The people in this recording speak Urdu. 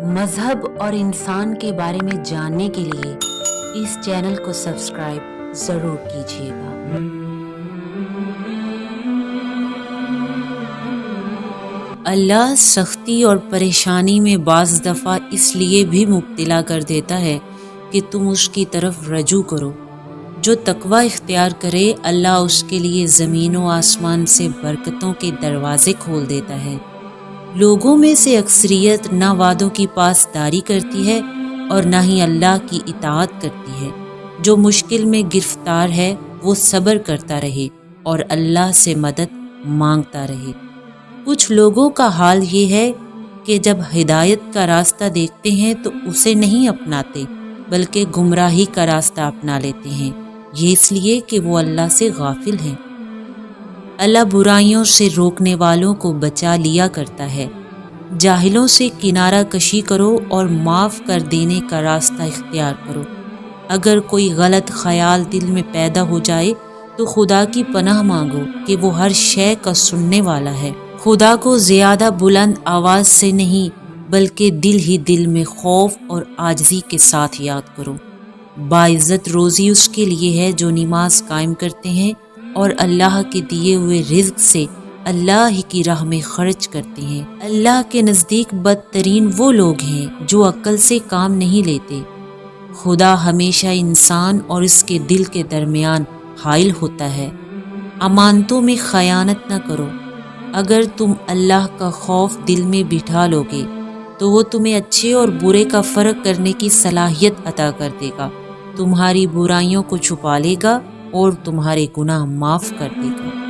مذہب اور انسان کے بارے میں جاننے کے لیے اس چینل کو سبسکرائب ضرور کیجیے گا۔ اللہ سختی اور پریشانی میں بعض دفعہ اس لیے بھی مبتلا کر دیتا ہے کہ تم اس کی طرف رجوع کرو۔ جو تقوی اختیار کرے اللہ اس کے لیے زمین و آسمان سے برکتوں کے دروازے کھول دیتا ہے۔ لوگوں میں سے اکثریت نہ وعدوں کی پاسداری کرتی ہے اور نہ ہی اللہ کی اطاعت کرتی ہے۔ جو مشکل میں گرفتار ہے وہ صبر کرتا رہے اور اللہ سے مدد مانگتا رہے۔ کچھ لوگوں کا حال یہ ہے کہ جب ہدایت کا راستہ دیکھتے ہیں تو اسے نہیں اپناتے بلکہ گمراہی کا راستہ اپنا لیتے ہیں، یہ اس لیے کہ وہ اللہ سے غافل ہیں۔ اللہ برائیوں سے روکنے والوں کو بچا لیا کرتا ہے۔ جاہلوں سے کنارہ کشی کرو اور معاف کر دینے کا راستہ اختیار کرو۔ اگر کوئی غلط خیال دل میں پیدا ہو جائے تو خدا کی پناہ مانگو کہ وہ ہر شے کا سننے والا ہے۔ خدا کو زیادہ بلند آواز سے نہیں بلکہ دل ہی دل میں خوف اور عاجزی کے ساتھ یاد کرو۔ باعزت روزی اس کے لیے ہے جو نماز قائم کرتے ہیں اور اللہ کے دیے ہوئے رزق سے اللہ ہی کی راہ میں خرچ کرتے ہیں۔ اللہ کے نزدیک بدترین وہ لوگ ہیں جو عقل سے کام نہیں لیتے۔ خدا ہمیشہ انسان اور اس کے دل کے درمیان حائل ہوتا ہے۔ امانتوں میں خیانت نہ کرو۔ اگر تم اللہ کا خوف دل میں بٹھا لو گے تو وہ تمہیں اچھے اور برے کا فرق کرنے کی صلاحیت عطا کر دے گا، تمہاری برائیوں کو چھپا لے گا اور تمہارے گناہ معاف کر دے گا۔